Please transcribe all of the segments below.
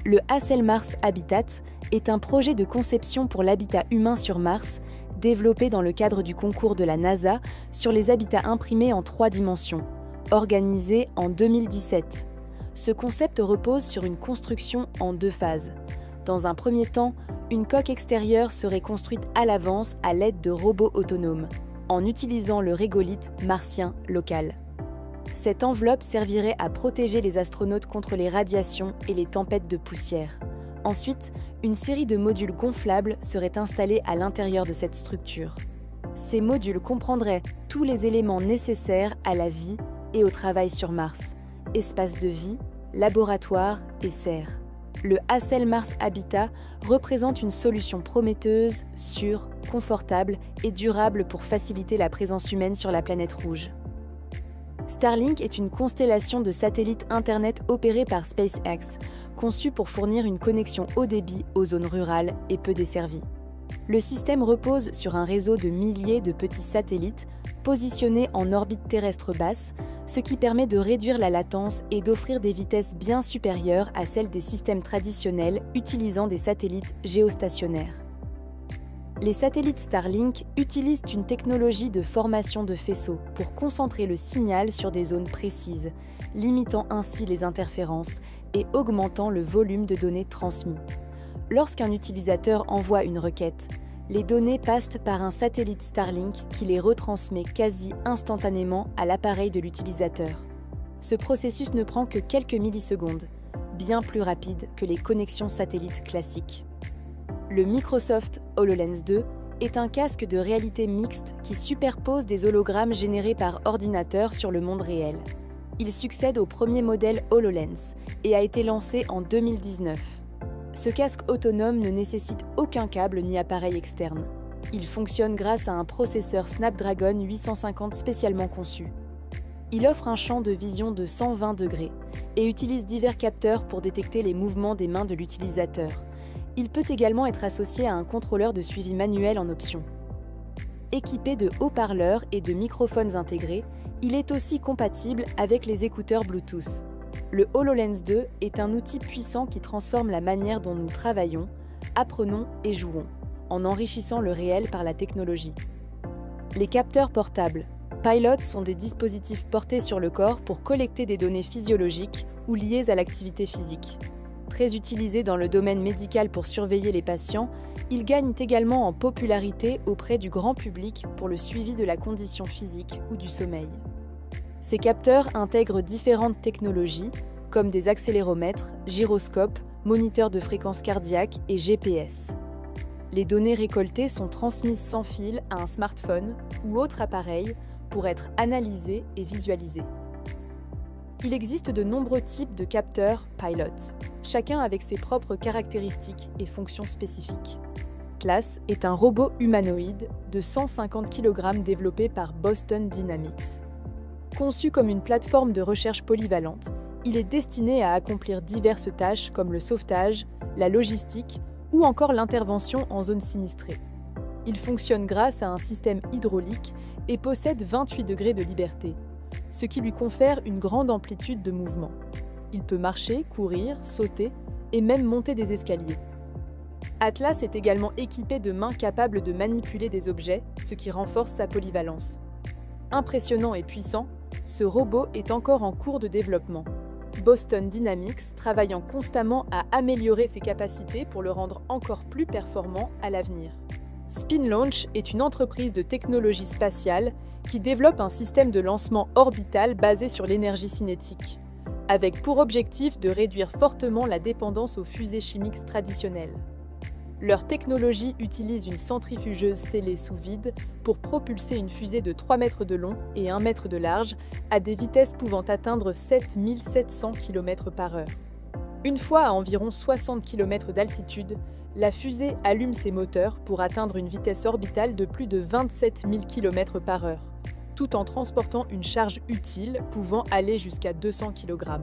Le HACEL-Mars Habitat est un projet de conception pour l'habitat humain sur Mars, développé dans le cadre du concours de la NASA sur les habitats imprimés en 3 dimensions, organisé en 2017. Ce concept repose sur une construction en 2 phases. Dans un premier temps, une coque extérieure serait construite à l'avance à l'aide de robots autonomes, en utilisant le régolithe martien local. Cette enveloppe servirait à protéger les astronautes contre les radiations et les tempêtes de poussière. Ensuite, une série de modules gonflables serait installés à l'intérieur de cette structure. Ces modules comprendraient tous les éléments nécessaires à la vie et au travail sur Mars, espace de vie, laboratoire et serre. Le HACEL-Mars Habitat représente une solution prometteuse, sûre, confortable et durable pour faciliter la présence humaine sur la planète rouge. Starlink est une constellation de satellites Internet opérée par SpaceX, conçue pour fournir une connexion haut débit aux zones rurales et peu desservies. Le système repose sur un réseau de milliers de petits satellites positionnés en orbite terrestre basse, ce qui permet de réduire la latence et d'offrir des vitesses bien supérieures à celles des systèmes traditionnels utilisant des satellites géostationnaires. Les satellites Starlink utilisent une technologie de formation de faisceaux pour concentrer le signal sur des zones précises, limitant ainsi les interférences et augmentant le volume de données transmis. Lorsqu'un utilisateur envoie une requête, les données passent par un satellite Starlink qui les retransmet quasi instantanément à l'appareil de l'utilisateur. Ce processus ne prend que quelques millisecondes, bien plus rapide que les connexions satellites classiques. Le Microsoft HoloLens 2 est un casque de réalité mixte qui superpose des hologrammes générés par ordinateur sur le monde réel. Il succède au premier modèle HoloLens et a été lancé en 2019. Ce casque autonome ne nécessite aucun câble ni appareil externe. Il fonctionne grâce à un processeur Snapdragon 850 spécialement conçu. Il offre un champ de vision de 120 degrés et utilise divers capteurs pour détecter les mouvements des mains de l'utilisateur. Il peut également être associé à un contrôleur de suivi manuel en option. Équipé de haut-parleurs et de microphones intégrés, il est aussi compatible avec les écouteurs Bluetooth. Le HoloLens 2 est un outil puissant qui transforme la manière dont nous travaillons, apprenons et jouons, en enrichissant le réel par la technologie. Les capteurs portables Pilot sont des dispositifs portés sur le corps pour collecter des données physiologiques ou liées à l'activité physique. Très utilisés dans le domaine médical pour surveiller les patients, ils gagnent également en popularité auprès du grand public pour le suivi de la condition physique ou du sommeil. Ces capteurs intègrent différentes technologies, comme des accéléromètres, gyroscopes, moniteurs de fréquence cardiaque et GPS. Les données récoltées sont transmises sans fil à un smartphone ou autre appareil pour être analysées et visualisées. Il existe de nombreux types de capteurs Pilot, chacun avec ses propres caractéristiques et fonctions spécifiques. Atlas est un robot humanoïde de 150 kg développé par Boston Dynamics. Conçu comme une plateforme de recherche polyvalente, il est destiné à accomplir diverses tâches comme le sauvetage, la logistique ou encore l'intervention en zone sinistrée. Il fonctionne grâce à un système hydraulique et possède 28 degrés de liberté, ce qui lui confère une grande amplitude de mouvement. Il peut marcher, courir, sauter et même monter des escaliers. Atlas est également équipé de mains capables de manipuler des objets, ce qui renforce sa polyvalence. Impressionnant et puissant, ce robot est encore en cours de développement. Boston Dynamics travaillant constamment à améliorer ses capacités pour le rendre encore plus performant à l'avenir. Spin Launch est une entreprise de technologie spatiale qui développe un système de lancement orbital basé sur l'énergie cinétique, avec pour objectif de réduire fortement la dépendance aux fusées chimiques traditionnelles. Leur technologie utilise une centrifugeuse scellée sous vide pour propulser une fusée de 3 mètres de long et 1 mètre de large à des vitesses pouvant atteindre 7700 km/h. Une fois à environ 60 km d'altitude, la fusée allume ses moteurs pour atteindre une vitesse orbitale de plus de 27 000 km/h, tout en transportant une charge utile pouvant aller jusqu'à 200 kg.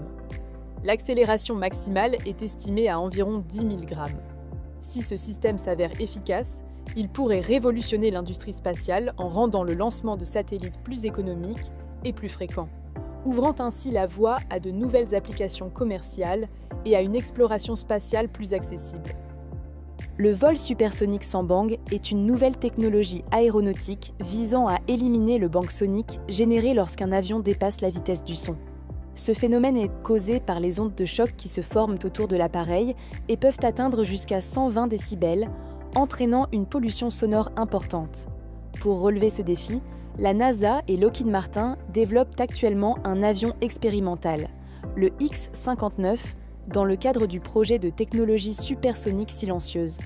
L'accélération maximale est estimée à environ 10 000 g. Si ce système s'avère efficace, il pourrait révolutionner l'industrie spatiale en rendant le lancement de satellites plus économique et plus fréquent, ouvrant ainsi la voie à de nouvelles applications commerciales et à une exploration spatiale plus accessible. Le vol supersonique sans bang est une nouvelle technologie aéronautique visant à éliminer le bang sonique généré lorsqu'un avion dépasse la vitesse du son. Ce phénomène est causé par les ondes de choc qui se forment autour de l'appareil et peuvent atteindre jusqu'à 120 décibels, entraînant une pollution sonore importante. Pour relever ce défi, la NASA et Lockheed Martin développent actuellement un avion expérimental, le X-59, dans le cadre du projet de technologie supersonique silencieuse.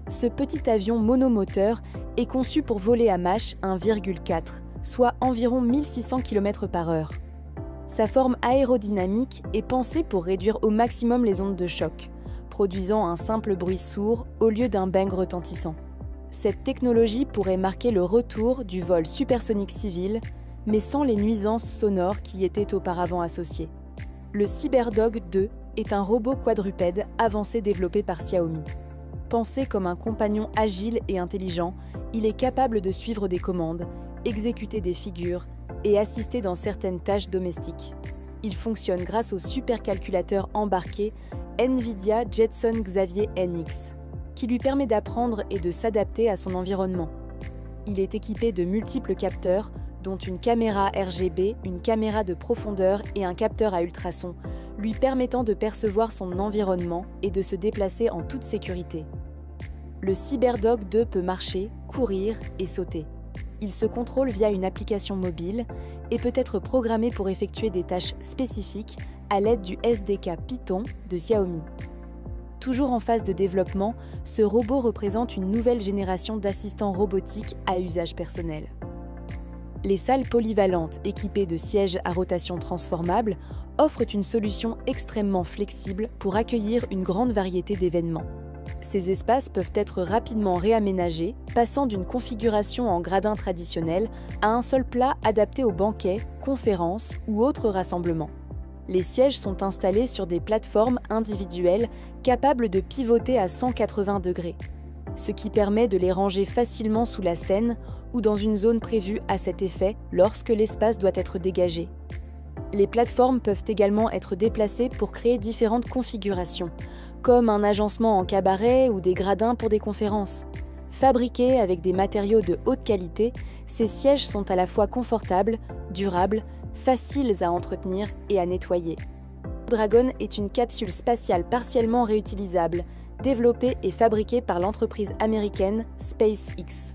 Ce petit avion monomoteur est conçu pour voler à Mach 1,4, soit environ 1600 km/h. Sa forme aérodynamique est pensée pour réduire au maximum les ondes de choc, produisant un simple bruit sourd au lieu d'un bang retentissant. Cette technologie pourrait marquer le retour du vol supersonique civil, mais sans les nuisances sonores qui y étaient auparavant associées. Le CyberDog 2 est un robot quadrupède avancé développé par Xiaomi. Pensé comme un compagnon agile et intelligent, il est capable de suivre des commandes, exécuter des figures et assister dans certaines tâches domestiques. Il fonctionne grâce au supercalculateur embarqué NVIDIA Jetson Xavier NX, qui lui permet d'apprendre et de s'adapter à son environnement. Il est équipé de multiples capteurs, dont une caméra RGB, une caméra de profondeur et un capteur à ultrasons, lui permettant de percevoir son environnement et de se déplacer en toute sécurité. Le CyberDog 2 peut marcher, courir et sauter. Il se contrôle via une application mobile et peut être programmé pour effectuer des tâches spécifiques à l'aide du SDK Python de Xiaomi. Toujours en phase de développement, ce robot représente une nouvelle génération d'assistants robotiques à usage personnel. Les salles polyvalentes équipées de sièges à rotation transformable offrent une solution extrêmement flexible pour accueillir une grande variété d'événements. Ces espaces peuvent être rapidement réaménagés, passant d'une configuration en gradin traditionnel à un seul plat adapté aux banquets, conférences ou autres rassemblements. Les sièges sont installés sur des plateformes individuelles capables de pivoter à 180 degrés, ce qui permet de les ranger facilement sous la scène ou dans une zone prévue à cet effet lorsque l'espace doit être dégagé. Les plateformes peuvent également être déplacées pour créer différentes configurations, comme un agencement en cabaret ou des gradins pour des conférences. Fabriqués avec des matériaux de haute qualité, ces sièges sont à la fois confortables, durables, faciles à entretenir et à nettoyer. Dragon est une capsule spatiale partiellement réutilisable, développée et fabriquée par l'entreprise américaine SpaceX.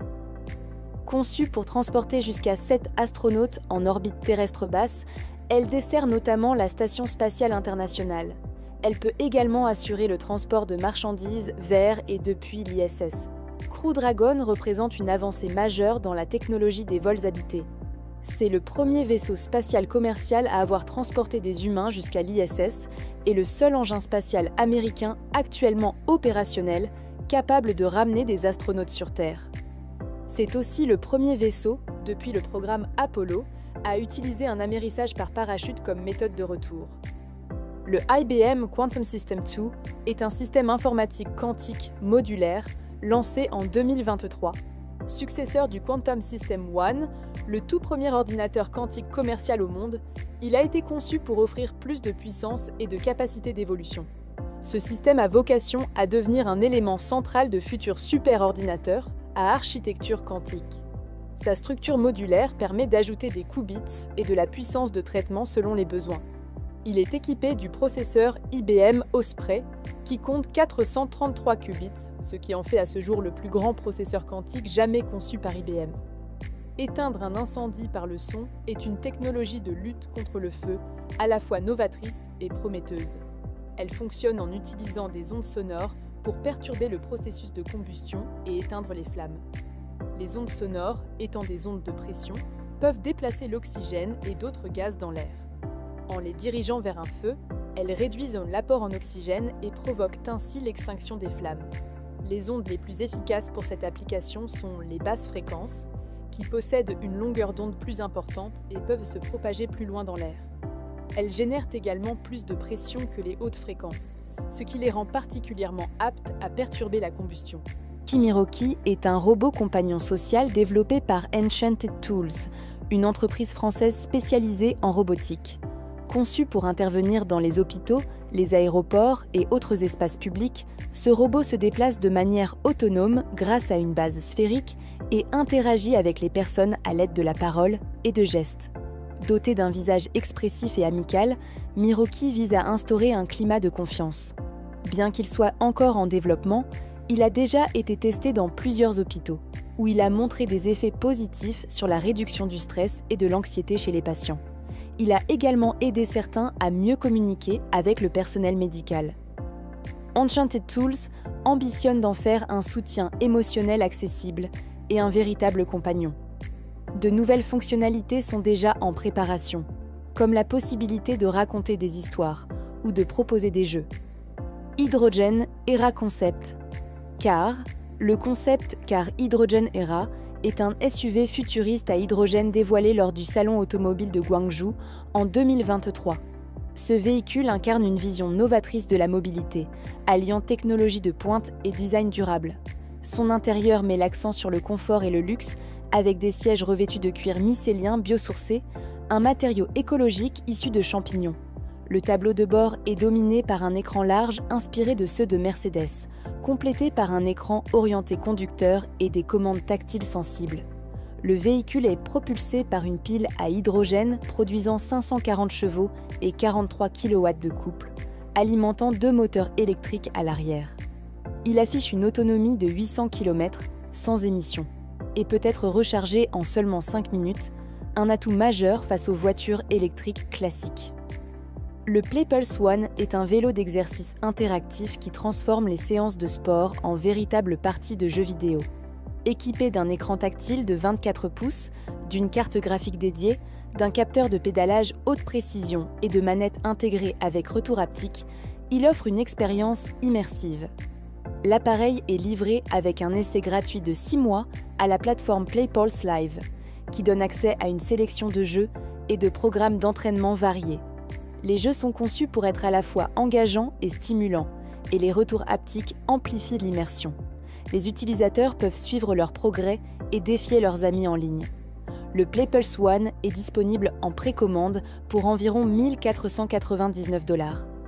Conçue pour transporter jusqu'à 7 astronautes en orbite terrestre basse, elle dessert notamment la Station spatiale internationale. Elle peut également assurer le transport de marchandises vers et depuis l'ISS. Crew Dragon représente une avancée majeure dans la technologie des vols habités. C'est le premier vaisseau spatial commercial à avoir transporté des humains jusqu'à l'ISS et le seul engin spatial américain actuellement opérationnel capable de ramener des astronautes sur Terre. C'est aussi le premier vaisseau, depuis le programme Apollo, à utiliser un amérissage par parachute comme méthode de retour. Le IBM Quantum System 2 est un système informatique quantique modulaire lancé en 2023. Successeur du Quantum System 1, le tout premier ordinateur quantique commercial au monde, il a été conçu pour offrir plus de puissance et de capacité d'évolution. Ce système a vocation à devenir un élément central de futurs superordinateurs à architecture quantique. Sa structure modulaire permet d'ajouter des qubits et de la puissance de traitement selon les besoins. Il est équipé du processeur IBM Osprey, qui compte 433 qubits, ce qui en fait à ce jour le plus grand processeur quantique jamais conçu par IBM. Éteindre un incendie par le son est une technologie de lutte contre le feu, à la fois novatrice et prometteuse. Elle fonctionne en utilisant des ondes sonores pour perturber le processus de combustion et éteindre les flammes. Les ondes sonores, étant des ondes de pression, peuvent déplacer l'oxygène et d'autres gaz dans l'air. En les dirigeant vers un feu, elles réduisent l'apport en oxygène et provoquent ainsi l'extinction des flammes. Les ondes les plus efficaces pour cette application sont les basses fréquences, qui possèdent une longueur d'onde plus importante et peuvent se propager plus loin dans l'air. Elles génèrent également plus de pression que les hautes fréquences, ce qui les rend particulièrement aptes à perturber la combustion. Kimiroki est un robot compagnon social développé par Enchanted Tools, une entreprise française spécialisée en robotique. Conçu pour intervenir dans les hôpitaux, les aéroports et autres espaces publics, ce robot se déplace de manière autonome grâce à une base sphérique et interagit avec les personnes à l'aide de la parole et de gestes. Doté d'un visage expressif et amical, Miroki vise à instaurer un climat de confiance. Bien qu'il soit encore en développement, il a déjà été testé dans plusieurs hôpitaux, où il a montré des effets positifs sur la réduction du stress et de l'anxiété chez les patients. Il a également aidé certains à mieux communiquer avec le personnel médical. Enchanted Tools ambitionne d'en faire un soutien émotionnel accessible et un véritable compagnon. De nouvelles fonctionnalités sont déjà en préparation, comme la possibilité de raconter des histoires ou de proposer des jeux. Hydrogen Era Concept. Le concept Car Hydrogen Era est un SUV futuriste à hydrogène dévoilé lors du Salon automobile de Guangzhou en 2023. Ce véhicule incarne une vision novatrice de la mobilité, alliant technologie de pointe et design durable. Son intérieur met l'accent sur le confort et le luxe, avec des sièges revêtus de cuir mycélien biosourcé, un matériau écologique issu de champignons. Le tableau de bord est dominé par un écran large inspiré de ceux de Mercedes, complété par un écran orienté conducteur et des commandes tactiles sensibles. Le véhicule est propulsé par une pile à hydrogène produisant 540 chevaux et 43 kW de couple, alimentant 2 moteurs électriques à l'arrière. Il affiche une autonomie de 800 km sans émission et peut être rechargé en seulement 5 minutes, un atout majeur face aux voitures électriques classiques. Le Playpulse One est un vélo d'exercice interactif qui transforme les séances de sport en véritables parties de jeux vidéo. Équipé d'un écran tactile de 24 pouces, d'une carte graphique dédiée, d'un capteur de pédalage haute précision et de manettes intégrées avec retour haptique, il offre une expérience immersive. L'appareil est livré avec un essai gratuit de 6 mois à la plateforme Playpulse Live, qui donne accès à une sélection de jeux et de programmes d'entraînement variés. Les jeux sont conçus pour être à la fois engageants et stimulants, et les retours haptiques amplifient l'immersion. Les utilisateurs peuvent suivre leurs progrès et défier leurs amis en ligne. Le Playpulse One est disponible en précommande pour environ 1 499 $.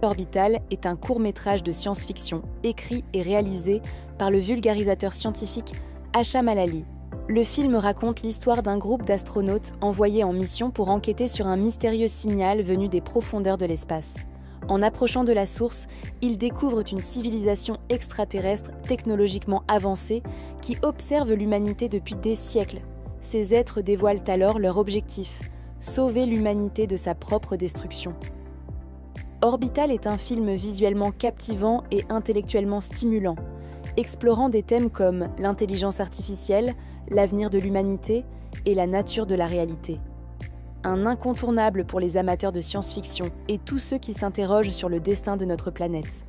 Orbital est un court-métrage de science-fiction écrit et réalisé par le vulgarisateur scientifique Asham Alali. Le film raconte l'histoire d'un groupe d'astronautes envoyés en mission pour enquêter sur un mystérieux signal venu des profondeurs de l'espace. En approchant de la source, ils découvrent une civilisation extraterrestre technologiquement avancée qui observe l'humanité depuis des siècles. Ces êtres dévoilent alors leur objectif, sauver l'humanité de sa propre destruction. Orbital est un film visuellement captivant et intellectuellement stimulant, explorant des thèmes comme l'intelligence artificielle, l'avenir de l'humanité et la nature de la réalité. Un incontournable pour les amateurs de science-fiction et tous ceux qui s'interrogent sur le destin de notre planète.